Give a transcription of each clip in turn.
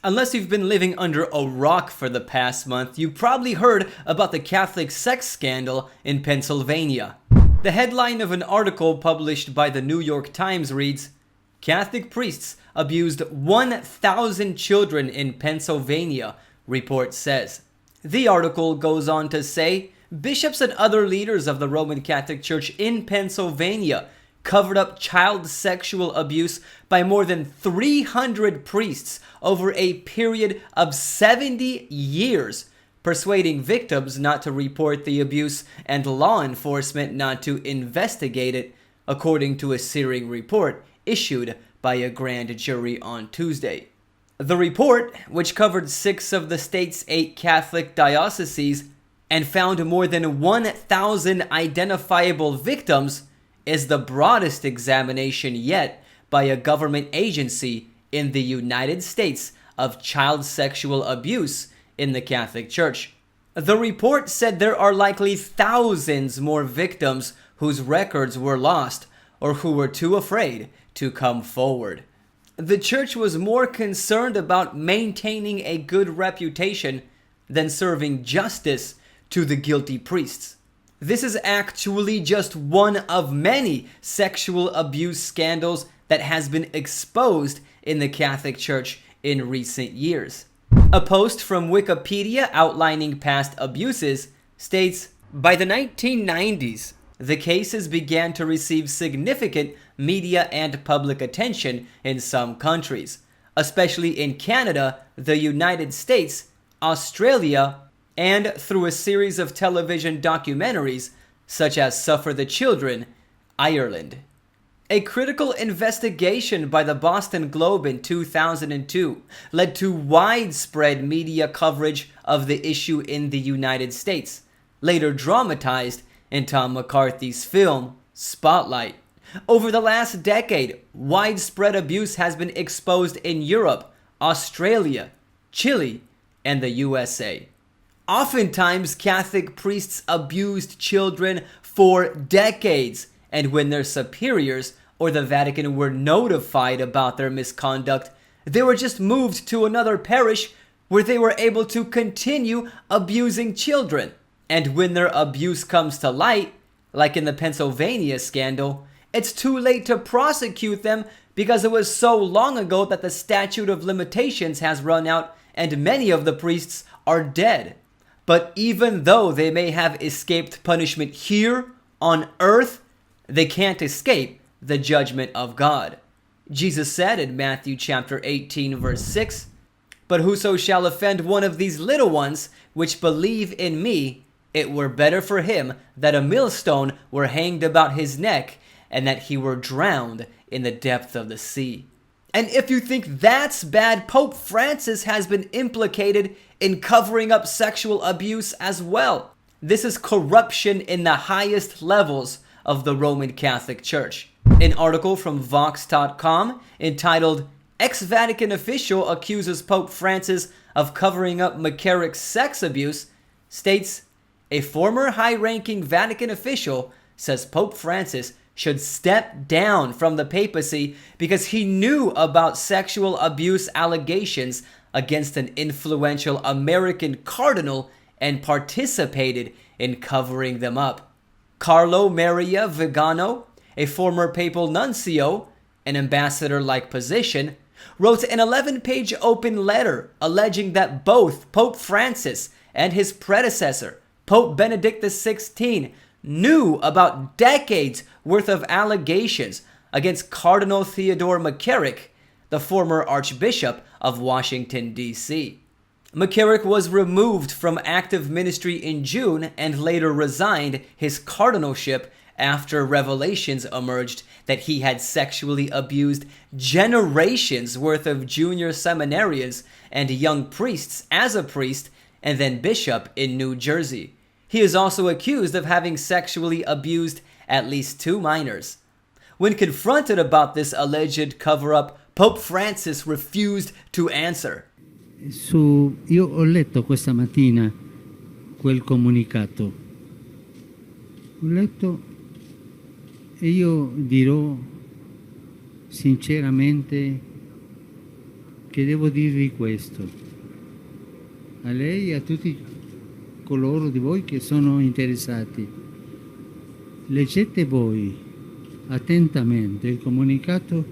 Unless you've been living under a rock for the past month, you've probably heard about the Catholic sex scandal in Pennsylvania. The headline of an article published by the New York Times reads, "Catholic priests abused 1,000 children in Pennsylvania," report says. The article goes on to say, bishops and other leaders of the Roman Catholic Church in Pennsylvania covered up child sexual abuse by more than 300 priests over a period of 70 years, persuading victims not to report the abuse and law enforcement not to investigate it, according to a searing report issued by a grand jury on Tuesday. The report, which covered 6 of the state's 8 Catholic dioceses and found more than 1,000 identifiable victims, is the broadest examination yet by a government agency in the United States of child sexual abuse in the Catholic Church. The report said there are likely thousands more victims whose records were lost or who were too afraid to come forward. The Church was more concerned about maintaining a good reputation than serving justice to the guilty priests. This is actually just one of many sexual abuse scandals that has been exposed in the Catholic Church in recent years. A post from Wikipedia outlining past abuses states, by the 1990s, the cases began to receive significant media and public attention in some countries, especially in Canada, the United States, Australia, and through a series of television documentaries such as Suffer the Children, Ireland. A critical investigation by the Boston Globe in 2002 led to widespread media coverage of the issue in the United States, later dramatized in Tom McCarthy's film Spotlight. Over the last decade, widespread abuse has been exposed in Europe, Australia, Chile, and the USA. Oftentimes, Catholic priests abused children for decades, and when their superiors or the Vatican were notified about their misconduct, they were just moved to another parish where they were able to continue abusing children. And when their abuse comes to light, like in the Pennsylvania scandal, it's too late to prosecute them because it was so long ago that the statute of limitations has run out and many of the priests are dead. But even though they may have escaped punishment here on earth, they can't escape the judgment of God. Jesus said in Matthew chapter 18, verse 6, "But whoso shall offend one of these little ones which believe in me, it were better for him that a millstone were hanged about his neck and that he were drowned in the depth of the sea." And if you think that's bad, Pope Francis has been implicated in covering up sexual abuse as well. This is corruption in the highest levels of the Roman Catholic Church. An article from Vox.com entitled, "Ex-Vatican Official Accuses Pope Francis of Covering Up McCarrick's Sex Abuse," states, a former high-ranking Vatican official says Pope Francis should step down from the papacy because he knew about sexual abuse allegations against an influential American cardinal and participated in covering them up. Carlo Maria Vigano, a former papal nuncio, an ambassador-like position, wrote an 11-page open letter alleging that both Pope Francis and his predecessor, Pope Benedict XVI, knew about decades worth of allegations against Cardinal Theodore McCarrick, the former Archbishop of Washington, D.C. McCarrick was removed from active ministry in June and later resigned his cardinalship after revelations emerged that he had sexually abused generations worth of junior seminarians and young priests as a priest and then bishop in New Jersey. He is also accused of having sexually abused at least 2 minors. When confronted about this alleged cover-up, Pope Francis refused to answer. Io ho letto questa mattina quel comunicato. Ho letto e io dirò sinceramente che devo dirvi questo, a lei e a tutti coloro di voi che sono interessati. Leggete voi attentamente il comunicato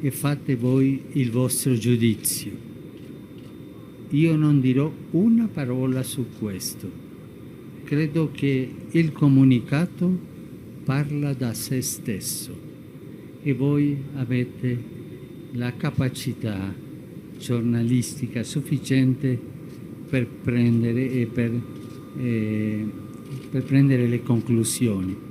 e fate voi il vostro giudizio. Io non dirò una parola su questo. Credo che il comunicato parla da se stesso e voi avete la capacità giornalistica sufficiente per prendere le conclusioni.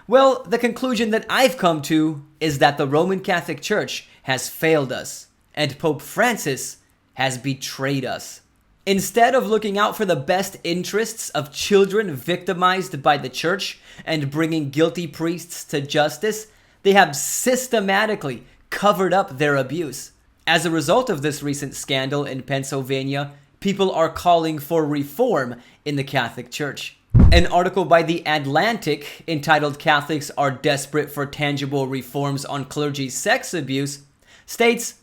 Well, the conclusion that I've come to is that the Roman Catholic Church has failed us, and Pope Francis has betrayed us. Instead of looking out for the best interests of children victimized by the Church and bringing guilty priests to justice, they have systematically covered up their abuse. As a result of this recent scandal in Pennsylvania, people are calling for reform in the Catholic Church. An article by The Atlantic entitled "Catholics Are Desperate for Tangible Reforms on Clergy's Sex Abuse" states,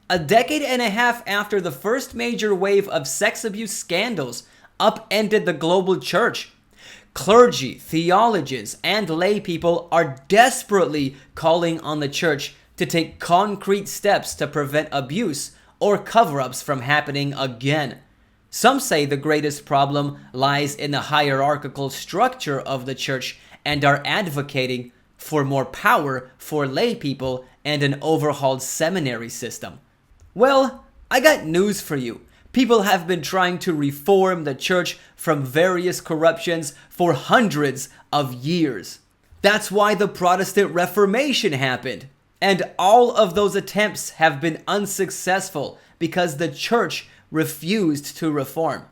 a decade and a half after the first major wave of sex abuse scandals upended the global church, clergy, theologians, and lay people are desperately calling on the church to take concrete steps to prevent abuse or cover-ups from happening again. Some say the greatest problem lies in the hierarchical structure of the church and are advocating for more power for lay people and an overhauled seminary system. Well, I got news for you. People have been trying to reform the church from various corruptions for hundreds of years. That's why the Protestant Reformation happened. And all of those attempts have been unsuccessful because the church refused to reform.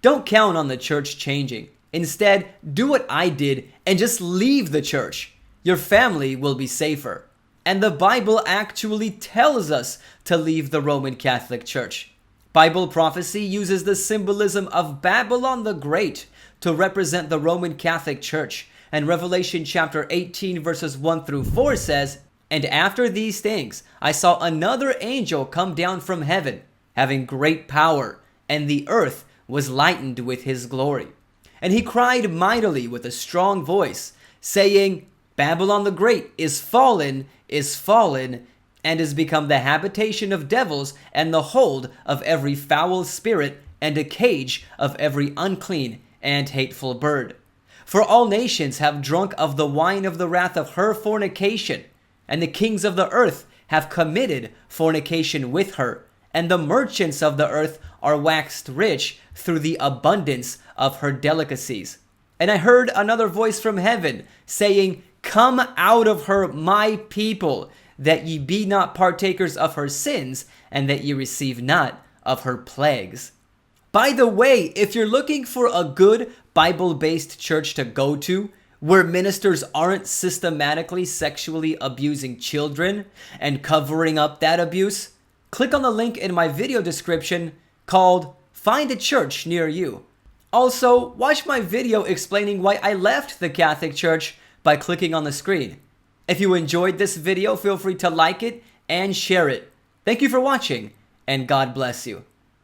Don't count on the church changing. Instead, do what I did and just leave the church. Your family will be safer. And the Bible actually tells us to leave the Roman Catholic Church. Bible prophecy uses the symbolism of Babylon the Great to represent the Roman Catholic Church. And Revelation chapter 18 verses 1 through 4 says, "And after these things I saw another angel come down from heaven, having great power, and the earth was lightened with his glory. And he cried mightily with a strong voice, saying, Babylon the Great is fallen, and is become the habitation of devils, and the hold of every foul spirit, and a cage of every unclean and hateful bird. For all nations have drunk of the wine of the wrath of her fornication, and the kings of the earth have committed fornication with her, and the merchants of the earth are waxed rich through the abundance of her delicacies. And I heard another voice from heaven, saying, Come out of her, my people, that ye be not partakers of her sins, and that ye receive not of her plagues." By the way, if you're looking for a good Bible-based church to go to, where ministers aren't systematically sexually abusing children and covering up that abuse, click on the link in my video description called "Find a Church Near You." Also, watch my video explaining why I left the Catholic Church by clicking on the screen. If you enjoyed this video, feel free to like it and share it. Thank you for watching, and God bless you.